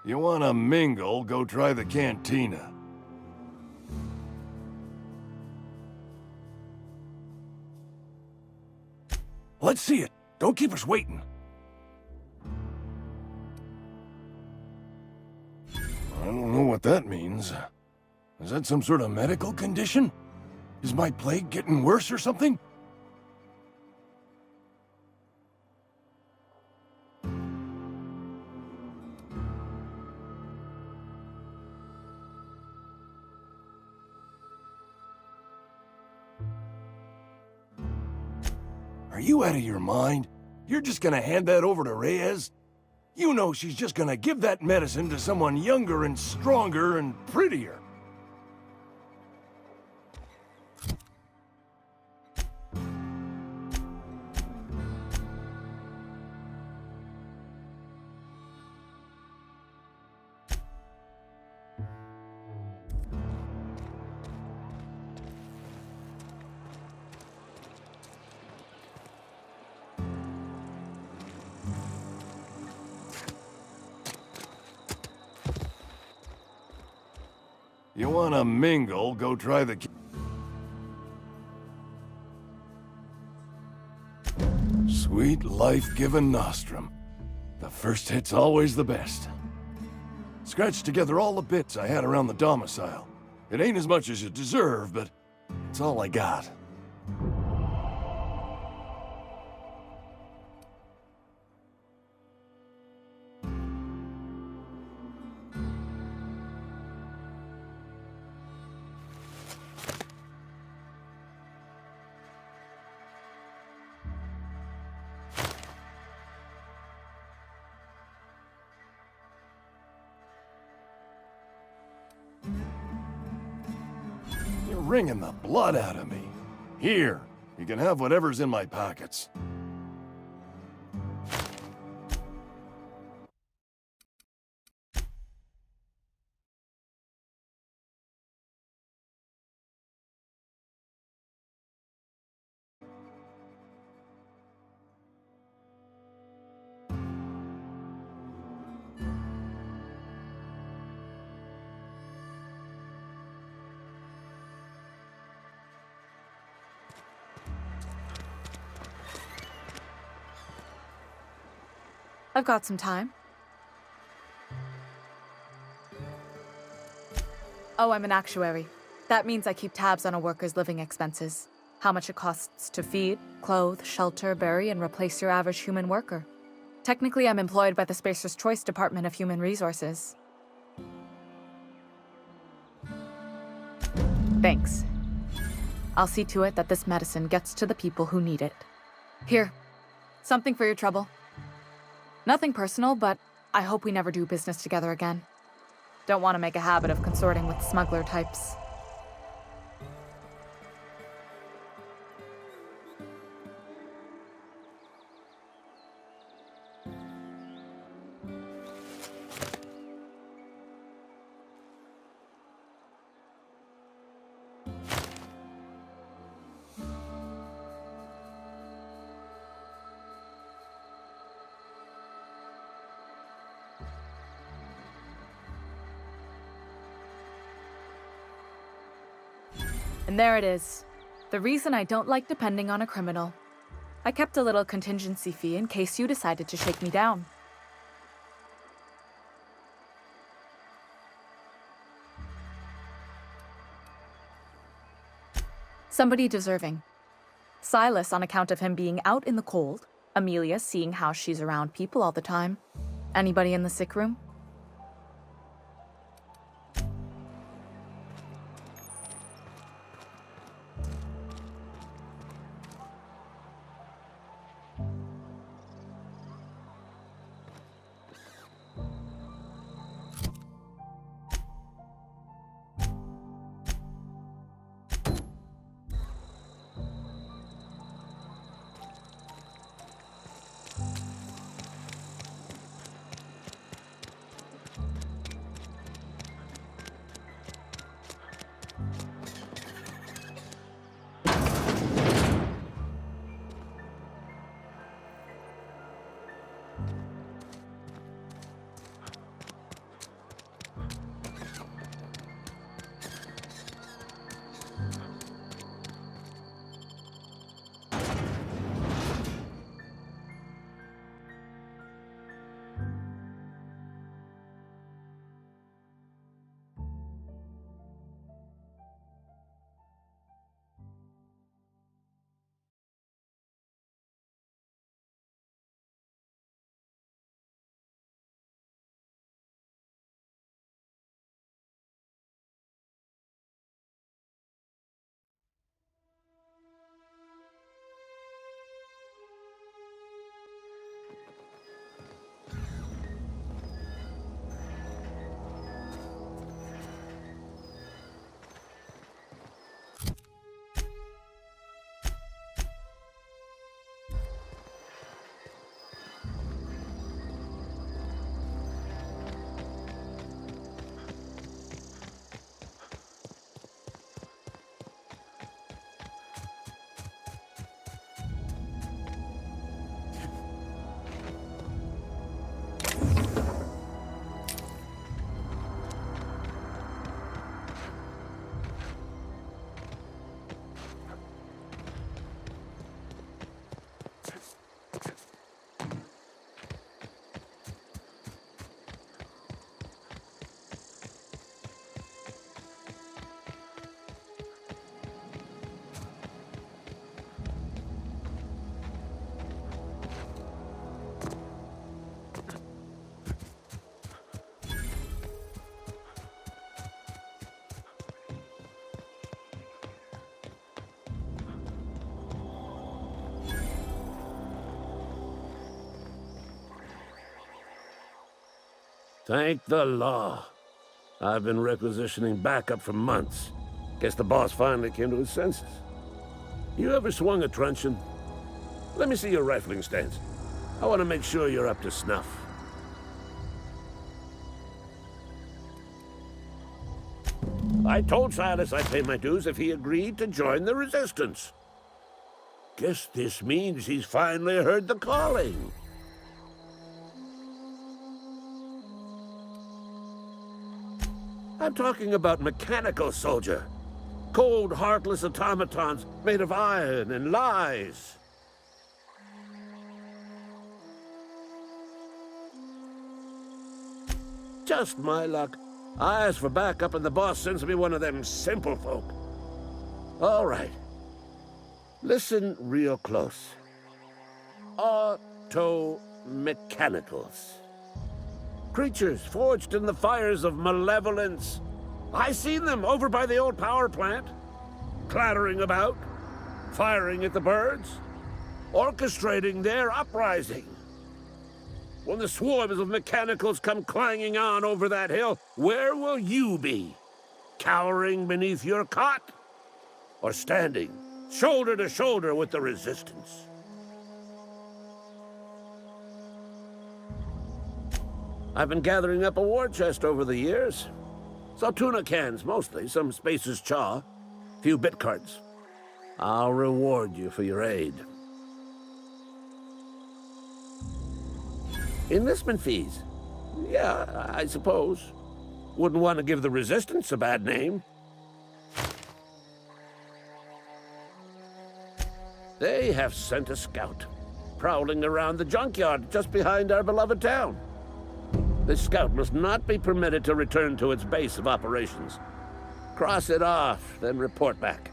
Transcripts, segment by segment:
You wanna mingle, go try the cantina. Let's see it. Don't keep us waiting. I don't know what that means. Is that some sort of medical condition? Is my plague getting worse or something? Are you out of your mind? You're just gonna hand that over to Reyes? You know she's just gonna give that medicine to someone younger and stronger and prettier. You wanna mingle, go try the... Sweet life-giving nostrum. The first hit's always the best. Scratched together all the bits I had around the domicile. It ain't as much as you deserve, but it's all I got. You're wringing the blood out of me. Here, you can have whatever's in my pockets. I've got some time. Oh, I'm an actuary. That means I keep tabs on a worker's living expenses. How much it costs to feed, clothe, shelter, bury, and replace your average human worker. Technically, I'm employed by the Spacer's Choice Department of Human Resources. Thanks. I'll see to it that this medicine gets to the people who need it. Here, something for your trouble. Nothing personal, but I hope we never do business together again. Don't want to make a habit of consorting with smuggler types. And there it is. The reason I don't like depending on a criminal. I kept a little contingency fee in case you decided to shake me down. Somebody deserving. Silas on account of him being out in the cold. Amelia seeing how she's around people all the time. Anybody in the sick room? Thank the law. I've been requisitioning backup for months. Guess the boss finally came to his senses. You ever swung a truncheon? Let me see your rifling stance. I want to make sure you're up to snuff. I told Silas I'd pay my dues if he agreed to join the Resistance. Guess this means he's finally heard the calling. I'm talking about mechanical soldier. Cold, heartless automatons made of iron and lies. Just my luck. I ask for backup and the boss sends me one of them simple folk. All right. Listen real close. Auto-mechanicals. Creatures forged in the fires of malevolence. I seen them over by the old power plant, clattering about, firing at the birds, orchestrating their uprising. When the swarms of mechanicals come clanging on over that hill, where will you be? Cowering beneath your cot? Or standing, shoulder to shoulder with the Resistance? I've been gathering up a war chest over the years. Saw tuna cans, mostly, some Spacer's chaw, few bit cards. I'll reward you for your aid. Enlistment fees? Yeah, I suppose. Wouldn't want to give the Resistance a bad name. They have sent a scout, prowling around the junkyard just behind our beloved town. This scout must not be permitted to return to its base of operations. Cross it off, then report back.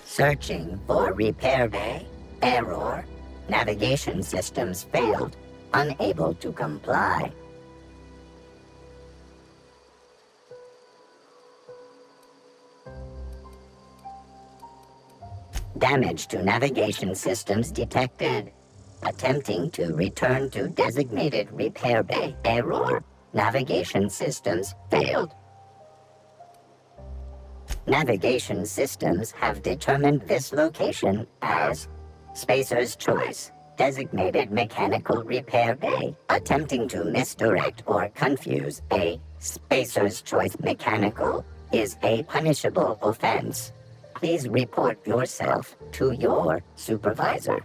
Searching for repair bay. Error. Navigation systems failed. Unable to comply. Damage to navigation systems detected. Attempting to return to designated repair bay. Error. Navigation systems failed. Navigation systems have determined this location as Spacer's Choice, designated mechanical repair bay. Attempting to misdirect or confuse a Spacer's Choice mechanical is a punishable offense. Please report yourself to your supervisor.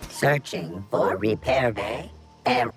Searching for repair bay. Error.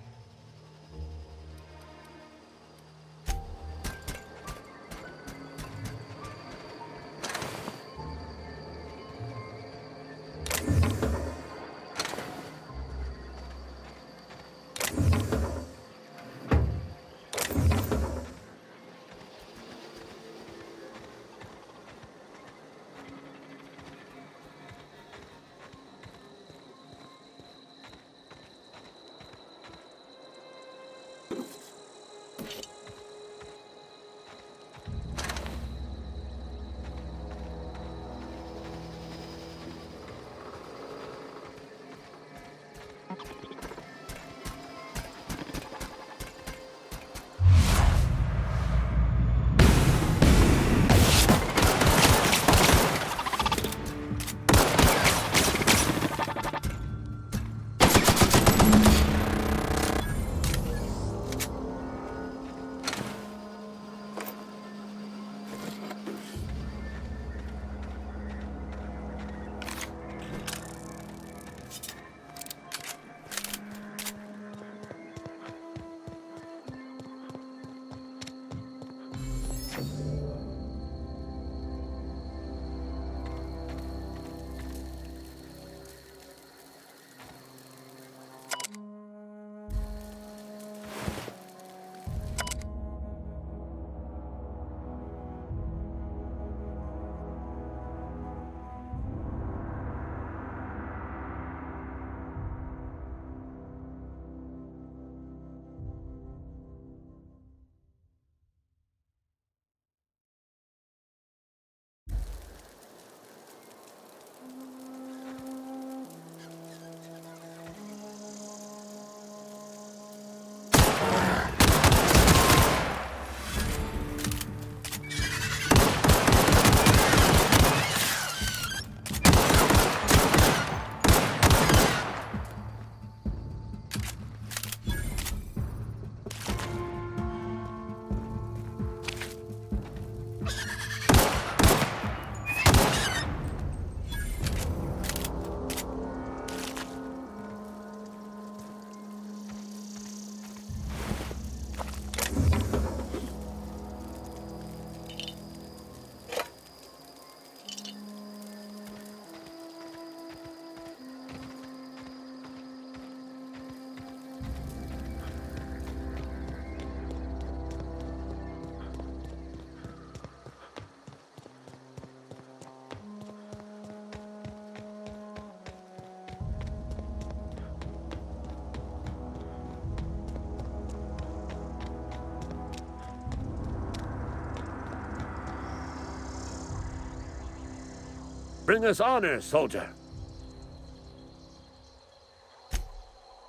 Bring us honor, soldier.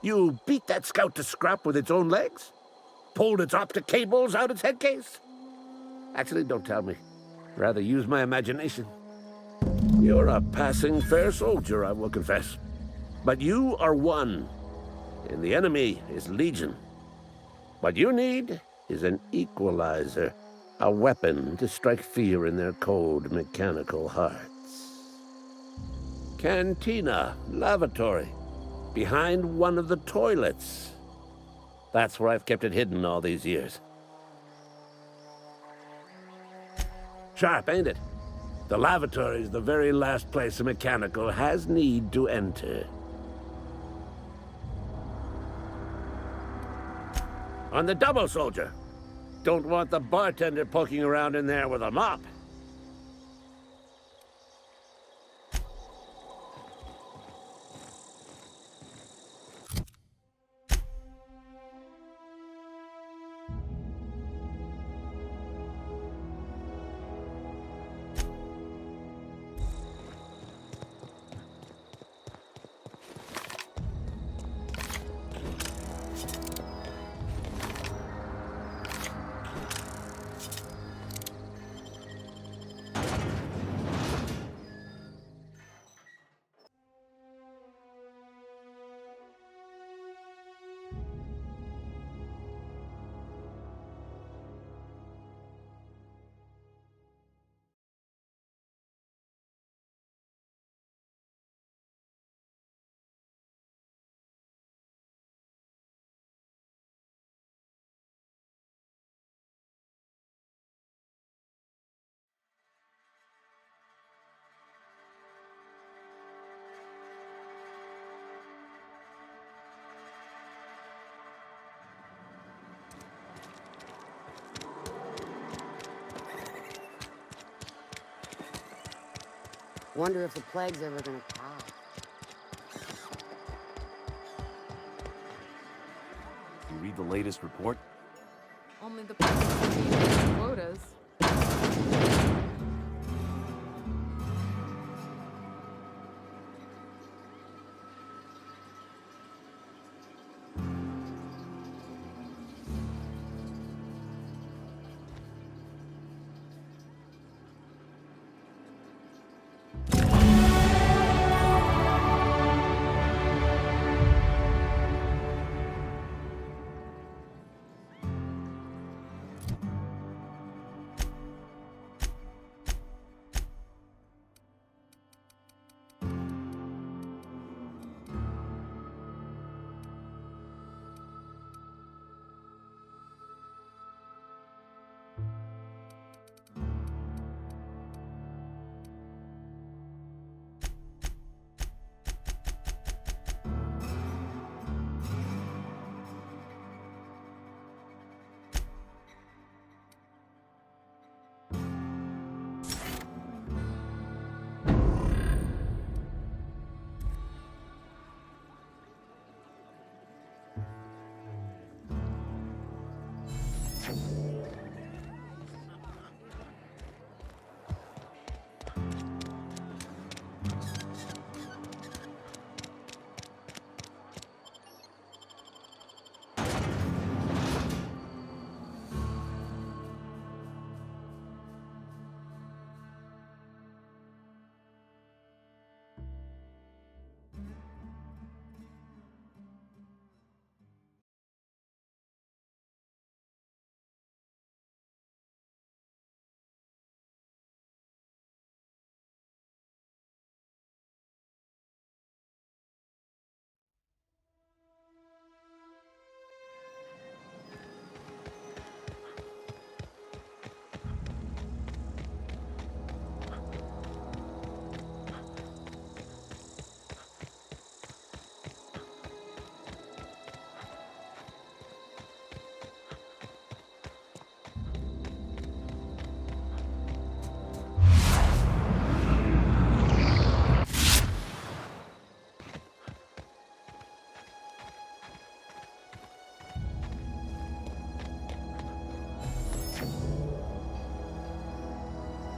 You beat that scout to scrap with its own legs? Pulled its optic cables out its head case? Actually, don't tell me. Rather use my imagination. You're a passing fair soldier, I will confess. But you are one, and the enemy is legion. What you need is an equalizer, a weapon to strike fear in their cold, mechanical hearts. Cantina, lavatory, behind one of the toilets. That's where I've kept it hidden all these years. Sharp, ain't it? The lavatory is the very last place a mechanical has need to enter. On the double, soldier. Don't want the bartender poking around in there with a mop. Wonder if the plague's ever gonna pass. You read the latest report? Only the quotas.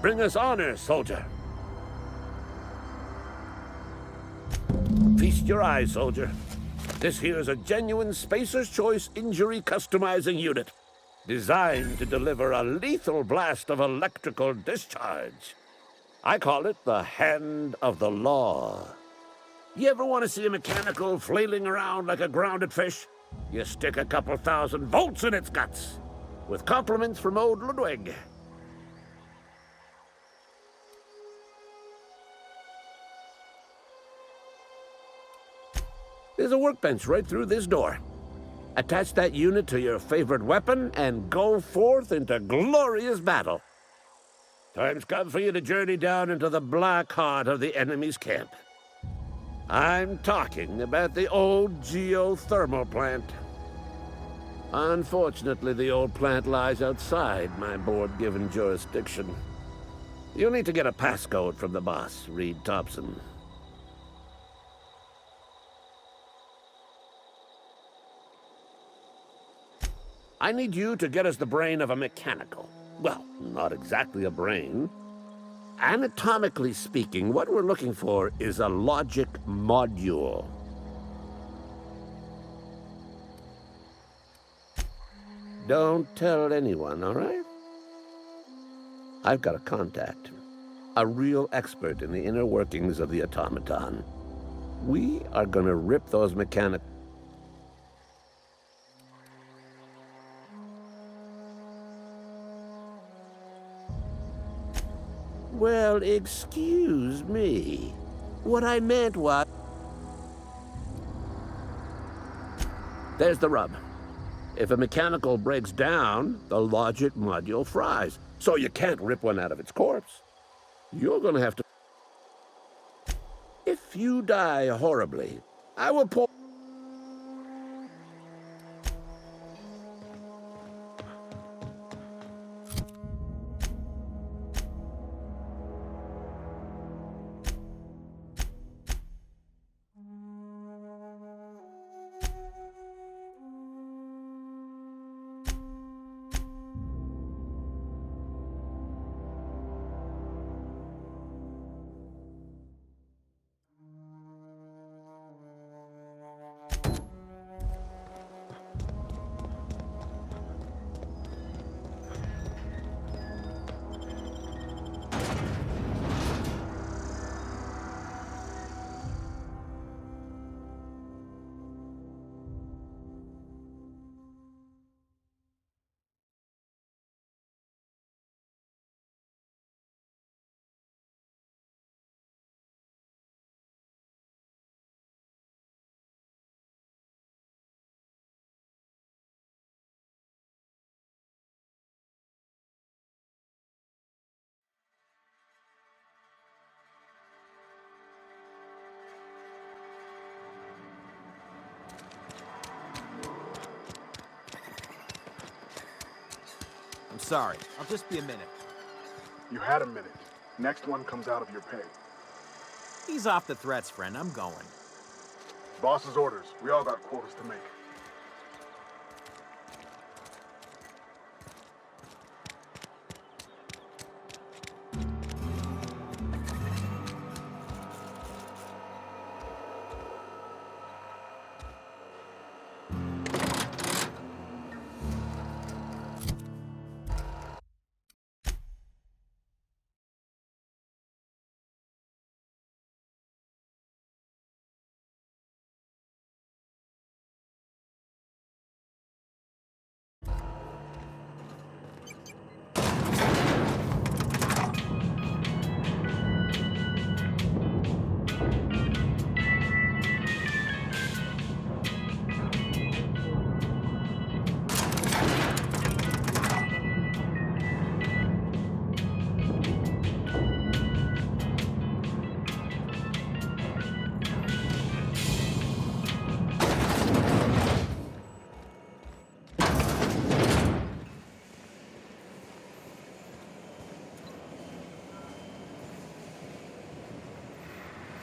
Bring us honor, soldier. Feast your eyes, soldier. This here's a genuine Spacer's Choice injury customizing unit, designed to deliver a lethal blast of electrical discharge. I call it the Hand of the Law. You ever want to see a mechanical flailing around like a grounded fish? You stick a couple thousand volts in its guts. With compliments from old Ludwig. There's a workbench right through this door. Attach that unit to your favorite weapon and go forth into glorious battle. Time's come for you to journey down into the black heart of the enemy's camp. I'm talking about the old geothermal plant. Unfortunately, the old plant lies outside my board-given jurisdiction. You'll need to get a passcode from the boss, Reed Thompson. I need you to get us the brain of a mechanical. Well, not exactly a brain. Anatomically speaking, what we're looking for is a logic module. Don't tell anyone, all right? I've got a contact. A real expert in the inner workings of the automaton. We are gonna rip those mechanic... Well, excuse me. What I meant was... There's the rub. If a mechanical breaks down, the logic module fries. So you can't rip one out of its corpse. You're gonna have to... If you die horribly, I will pour... I'm sorry. I'll just be a minute. You had a minute. Next one comes out of your pay. Ease off the threats, friend. I'm going. Boss's orders. We all got quotas to make.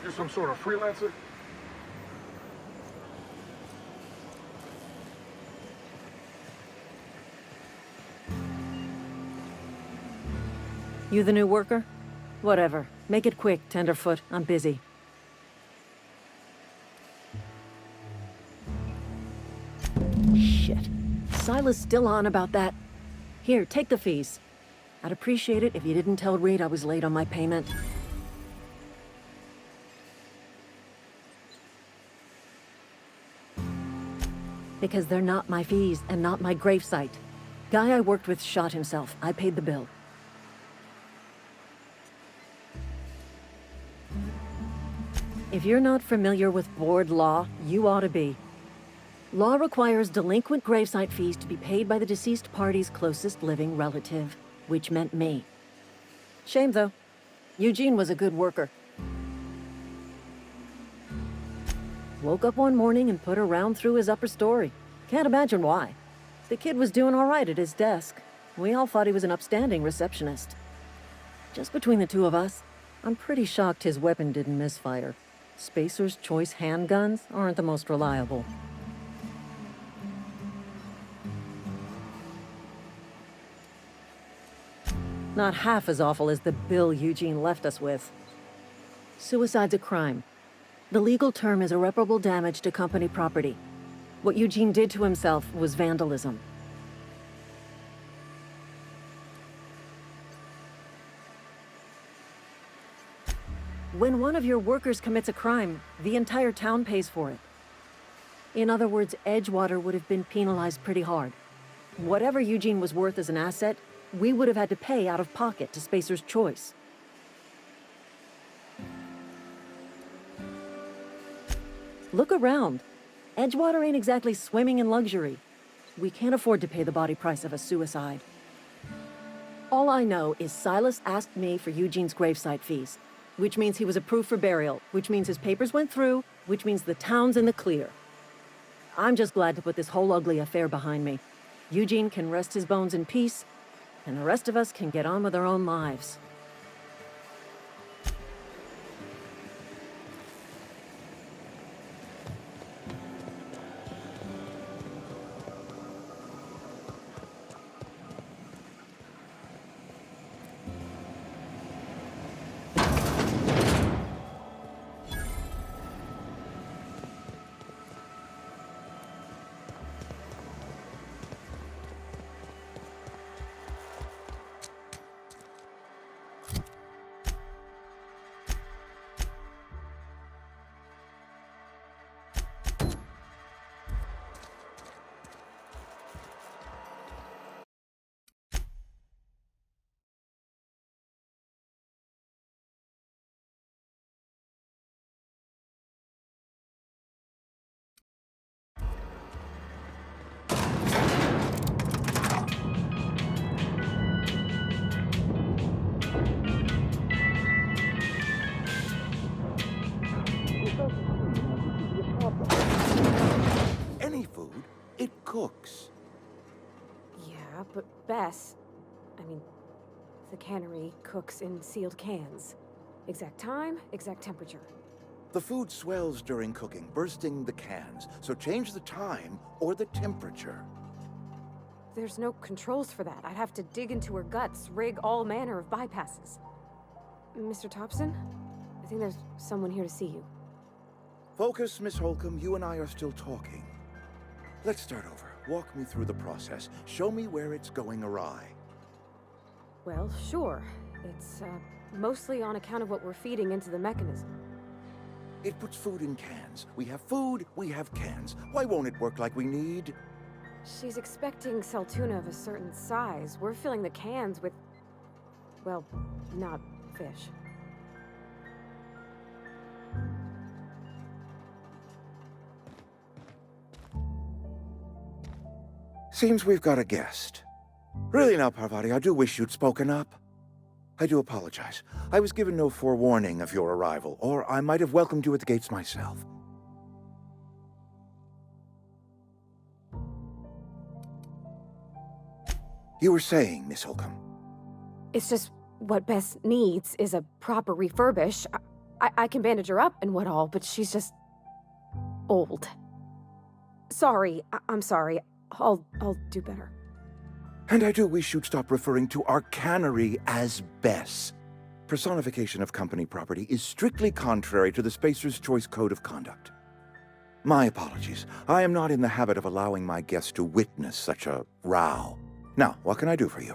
You're some sort of freelancer? You the new worker? Whatever. Make it quick, Tenderfoot. I'm busy. Shit. Silas still on about that. Here, take the fees. I'd appreciate it if you didn't tell Reed I was late on my payment. Because they're not my fees and not my gravesite. Guy I worked with shot himself. I paid the bill. If you're not familiar with board law, you ought to be. Law requires delinquent gravesite fees to be paid by the deceased party's closest living relative, which meant me. Shame, though. Eugene was a good worker. Woke up one morning and put a round through his upper story. Can't imagine why. The kid was doing all right at his desk. We all thought he was an upstanding receptionist. Just between the two of us, I'm pretty shocked his weapon didn't misfire. Spacer's Choice handguns aren't the most reliable. Not half as awful as the bill Eugene left us with. Suicide's a crime. The legal term is irreparable damage to company property. What Eugene did to himself was vandalism. When one of your workers commits a crime, the entire town pays for it. In other words, Edgewater would have been penalized pretty hard. Whatever Eugene was worth as an asset, we would have had to pay out of pocket to Spacer's Choice. Look around. Edgewater ain't exactly swimming in luxury. We can't afford to pay the body price of a suicide. All I know is Silas asked me for Eugene's gravesite fees, which means he was approved for burial, which means his papers went through, which means the town's in the clear. I'm just glad to put this whole ugly affair behind me. Eugene can rest his bones in peace, and the rest of us can get on with our own lives. Any food, it cooks. Yeah, but Bess, the cannery cooks in sealed cans. Exact time, exact temperature. The food swells during cooking, bursting the cans, so change the time or the temperature. There's no controls for that. I'd have to dig into her guts, rig all manner of bypasses. Mr. Thompson? I think there's someone here to see you. Focus, Miss Holcomb. You and I are still talking. Let's start over. Walk me through the process. Show me where it's going awry. Well, sure. It's, mostly on account of what we're feeding into the mechanism. It puts food in cans. We have food, we have cans. Why won't it work like we need? She's expecting Saltuna of a certain size. We're filling the cans with, well, not fish. Seems we've got a guest. Really now, Parvati, I do wish you'd spoken up. I do apologize. I was given no forewarning of your arrival, or I might have welcomed you at the gates myself. You were saying, Miss Holcomb. It's just what Bess needs is a proper refurbish. I can bandage her up and what all, but she's just old. Sorry, I'm sorry. I'll do better. And I do wish you'd stop referring to our cannery as Bess. Personification of company property is strictly contrary to the Spacer's Choice Code of Conduct. My apologies. I am not in the habit of allowing my guests to witness such a row. Now, what can I do for you?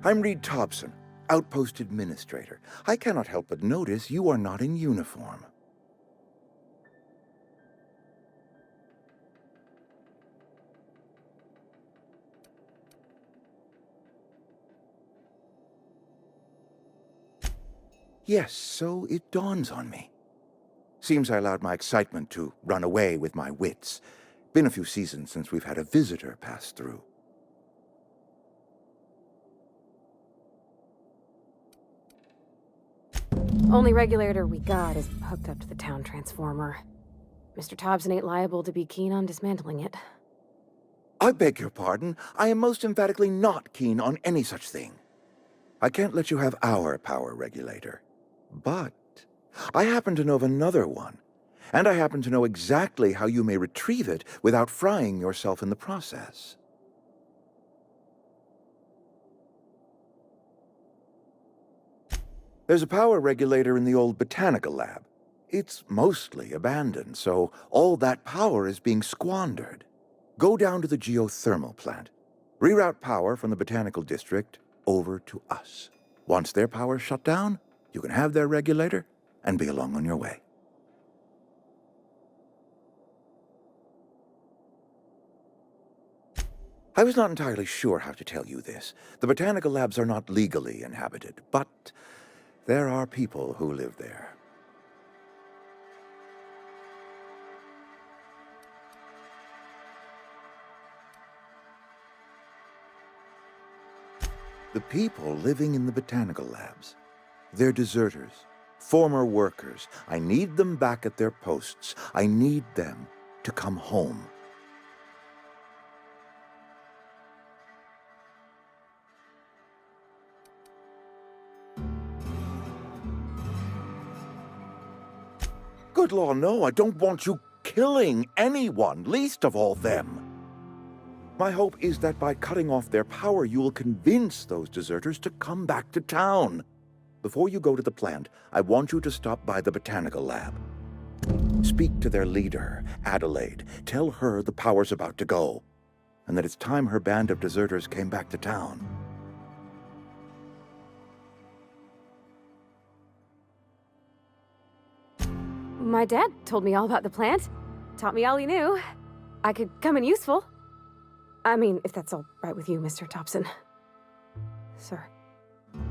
I'm Reed Thompson, Outpost Administrator. I cannot help but notice you are not in uniform. Yes, so it dawns on me. Seems I allowed my excitement to run away with my wits. Been a few seasons since we've had a visitor pass through. Only regulator we got is hooked up to the town transformer. Mr. Thompson ain't liable to be keen on dismantling it. I beg your pardon. I am most emphatically not keen on any such thing. I can't let you have our power regulator. But I happen to know of another one, and I happen to know exactly how you may retrieve it without frying yourself in the process. There's a power regulator in the old botanical lab. It's mostly abandoned, so all that power is being squandered. Go down to the geothermal plant. Reroute power from the botanical district over to us. Once their power's shut down, you can have their regulator and be along on your way. I was not entirely sure how to tell you this. The botanical labs are not legally inhabited, but there are people who live there. The people living in the botanical labs. They're deserters, former workers. I need them back at their posts. I need them to come home. Good law, no, I don't want you killing anyone, least of all them. My hope is that by cutting off their power, you will convince those deserters to come back to town. Before you go to the plant, I want you to stop by the botanical lab. Speak to their leader, Adelaide. Tell her the power's about to go, and that it's time her band of deserters came back to town. My dad told me all about the plant. Taught me all he knew. I could come in useful. I mean, if that's all right with you, Mr. Thompson. Sir.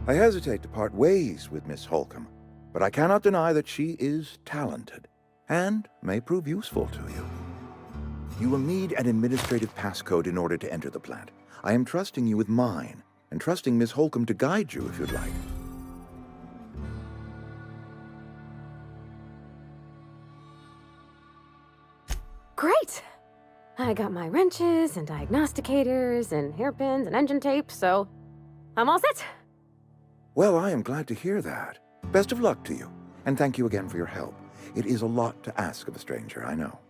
I hesitate to part ways with Miss Holcomb, but I cannot deny that she is talented and may prove useful to you. You will need an administrative passcode in order to enter the plant. I am trusting you with mine, and trusting Miss Holcomb to guide you if you'd like. Great! I got my wrenches and diagnosticators and hairpins and engine tape, so I'm all set. Well, I am glad to hear that. Best of luck to you, and thank you again for your help. It is a lot to ask of a stranger, I know.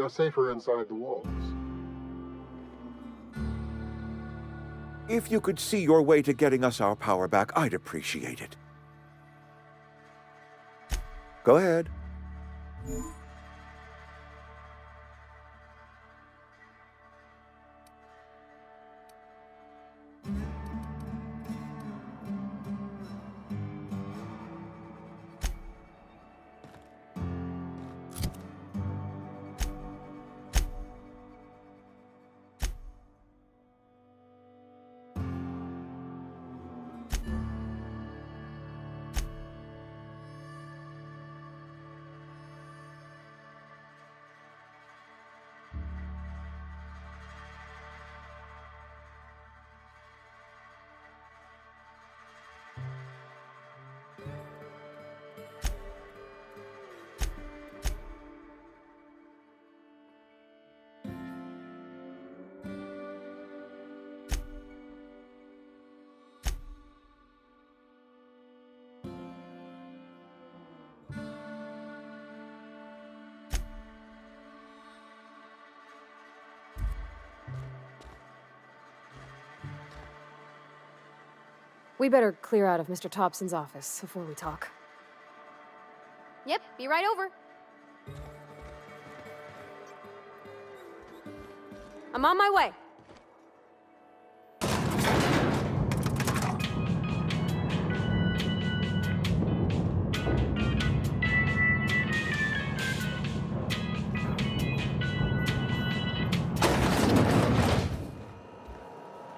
You're safer inside the walls. If you could see your way to getting us our power back, I'd appreciate it. Go ahead. We better clear out of Mr. Thompson's office before we talk. Yep, be right over. I'm on my way.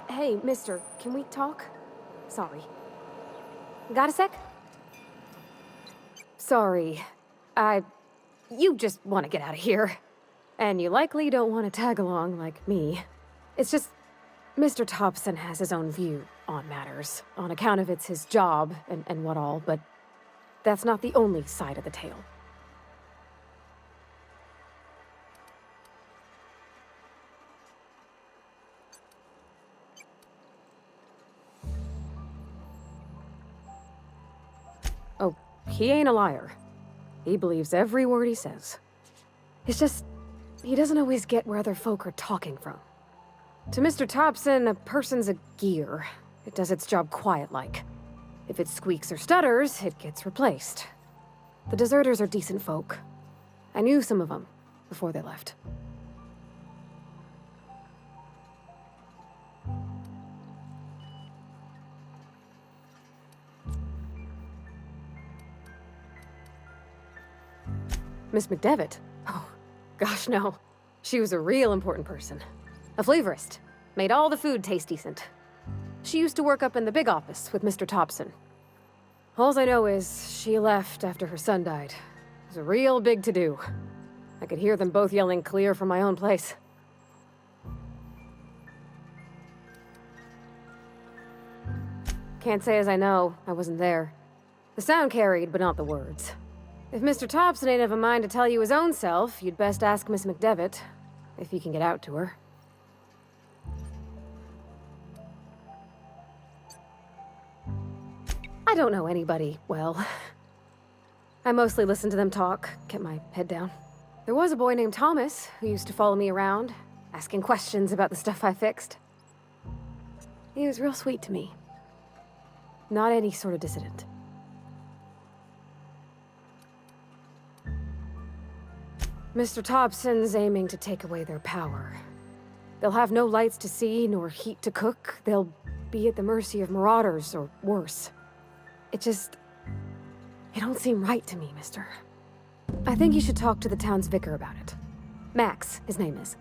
Hey, mister, can we talk? Sorry. Got a sec? Sorry. You just want to get out of here. And you likely don't want to tag along like me. It's just, Mr. Thompson has his own view on matters, on account of it's his job and what all, but that's not the only side of the tale. Oh, he ain't a liar. He believes every word he says. It's just, he doesn't always get where other folk are talking from. To Mr. Thompson, a person's a gear. It does its job quiet-like. If it squeaks or stutters, it gets replaced. The deserters are decent folk. I knew some of them before they left. Miss McDevitt? Oh, gosh, no. She was a real important person. A flavorist. Made all the food taste decent. She used to work up in the big office with Mr. Thompson. Alls I know is she left after her son died. It was a real big to-do. I could hear them both yelling clear from my own place. Can't say as I know. I wasn't there. The sound carried, but not the words. If Mr. Thompson ain't of a mind to tell you his own self, you'd best ask Miss McDevitt, if you can get out to her. I don't know anybody well. I mostly listen to them talk, kept my head down. There was a boy named Thomas who used to follow me around, asking questions about the stuff I fixed. He was real sweet to me. Not any sort of dissident. Mr. Thompson's aiming to take away their power. They'll have no lights to see, nor heat to cook. They'll be at the mercy of marauders, or worse. It don't seem right to me, mister. I think you should talk to the town's vicar about it. Max, his name is.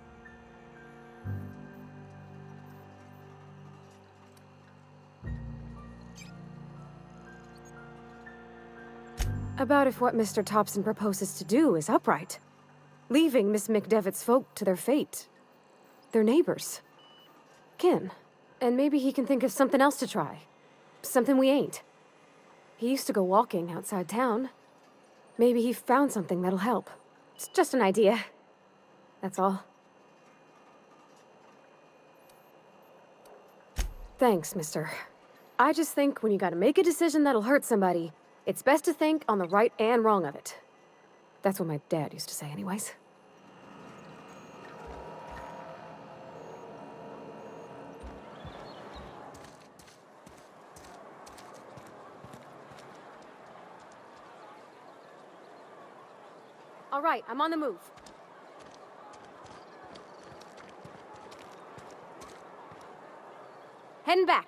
About if what Mr. Thompson proposes to do is upright. Leaving Miss McDevitt's folk to their fate. Their neighbors. Kin. And maybe he can think of something else to try. Something we ain't. He used to go walking outside town. Maybe he found something that'll help. It's just an idea. That's all. Thanks, mister. I just think when you gotta make a decision that'll hurt somebody, it's best to think on the right and wrong of it. That's what my dad used to say anyways. All right, I'm on the move. Heading back.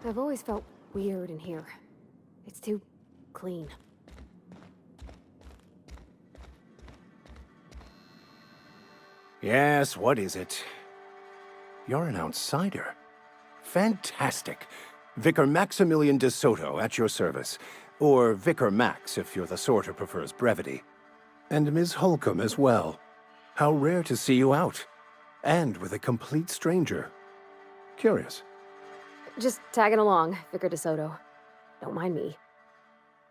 I've always felt weird in here. It's too clean. Yes, what is it? You're an outsider. Fantastic. Vicar Maximilian de Soto at your service. Or Vicar Max, if you're the sort who prefers brevity. And Ms. Holcomb as well. How rare to see you out. And with a complete stranger. Curious. Just tagging along, Vicar DeSoto. Don't mind me.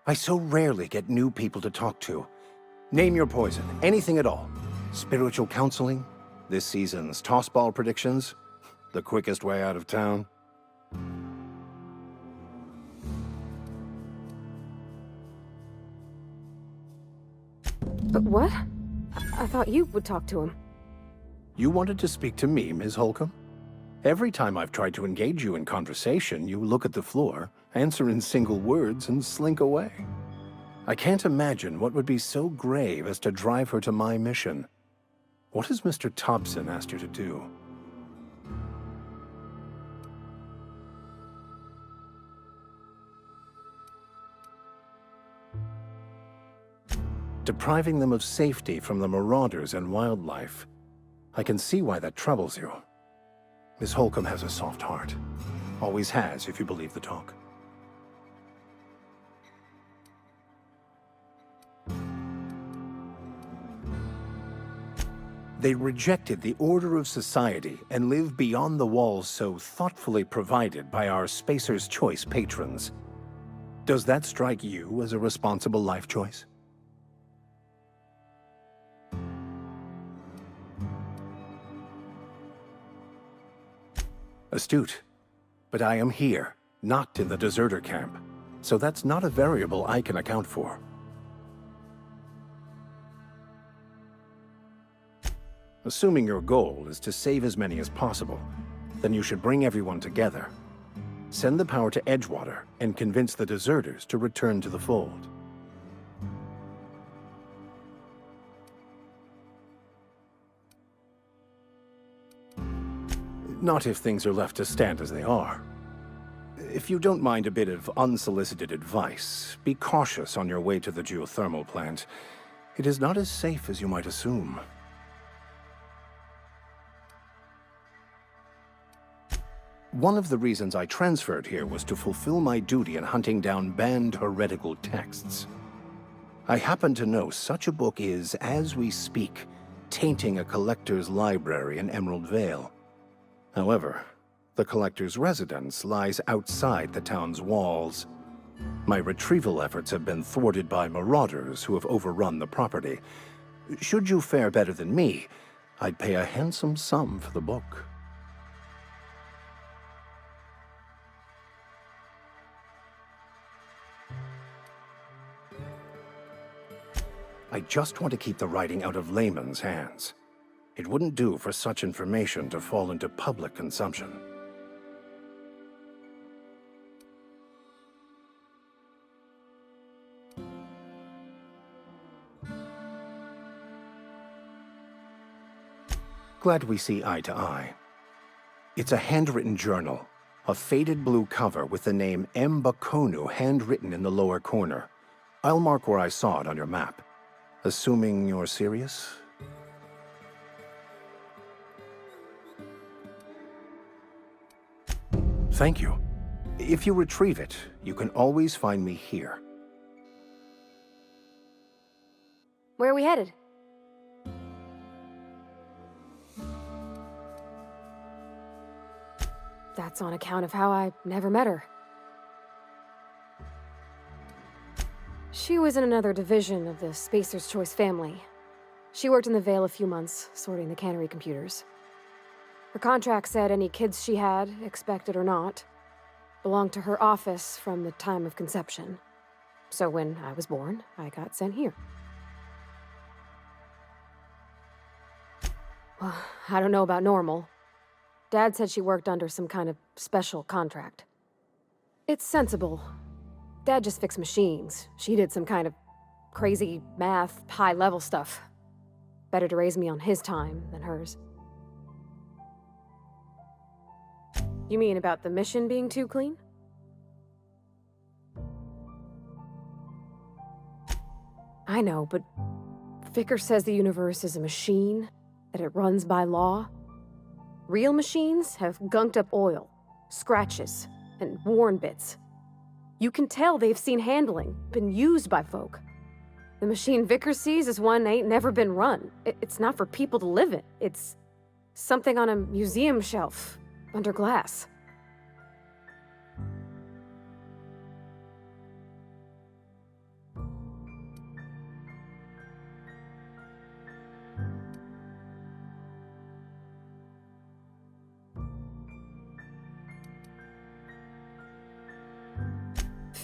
I so rarely get new people to talk to. Name your poison, anything at all. Spiritual counseling? This season's tossball predictions? The quickest way out of town? But what? I thought you would talk to him. You wanted to speak to me, Ms. Holcomb? Every time I've tried to engage you in conversation, you look at the floor, answer in single words, and slink away. I can't imagine what would be so grave as to drive her to my mission. What has Mr. Thompson asked you to do? Depriving them of safety from the marauders and wildlife. I can see why that troubles you. Miss Holcomb has a soft heart. Always has, if you believe the talk. They rejected the order of society and live beyond the walls so thoughtfully provided by our Spacer's Choice patrons. Does that strike you as a responsible life choice? Astute. But I am here, not in the deserter camp, so that's not a variable I can account for. Assuming your goal is to save as many as possible, then you should bring everyone together. Send the power to Edgewater and convince the deserters to return to the fold. Not if things are left to stand as they are. If you don't mind a bit of unsolicited advice, be cautious on your way to the geothermal plant. It is not as safe as you might assume. One of the reasons I transferred here was to fulfill my duty in hunting down banned heretical texts. I happen to know such a book is, as we speak, tainting a collector's library in Emerald Vale. However, the collector's residence lies outside the town's walls. My retrieval efforts have been thwarted by marauders who have overrun the property. Should you fare better than me, I'd pay a handsome sum for the book. I just want to keep the writing out of layman's hands. It wouldn't do for such information to fall into public consumption. Glad we see eye to eye. It's a handwritten journal, a faded blue cover with the name M. Bakonu handwritten in the lower corner. I'll mark where I saw it on your map. Assuming you're serious? Thank you. If you retrieve it, you can always find me here. Where are we headed? That's on account of how I never met her. She was in another division of the Spacer's Choice family. She worked in the Vale a few months, sorting the cannery computers. Her contract said any kids she had, expected or not, belonged to her office from the time of conception. So when I was born, I got sent here. Well, I don't know about normal. Dad said she worked under some kind of special contract. It's sensible. Dad just fixed machines. She did some kind of crazy math, high-level stuff. Better to raise me on his time than hers. You mean about the mission being too clean? I know, but Vicar says the universe is a machine, that it runs by law. Real machines have gunked up oil, scratches, and worn bits. You can tell they've seen handling, been used by folk. The machine Vicar sees is one ain't never been run. It's not for people to live in. It's something on a museum shelf, under glass.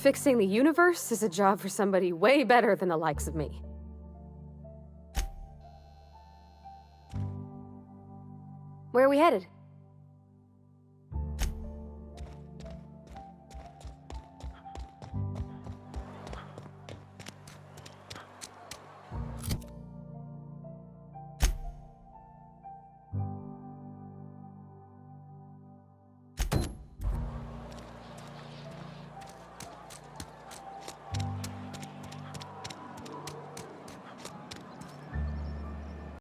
fixing the universe is a job for somebody way better than the likes of me. Where are we headed?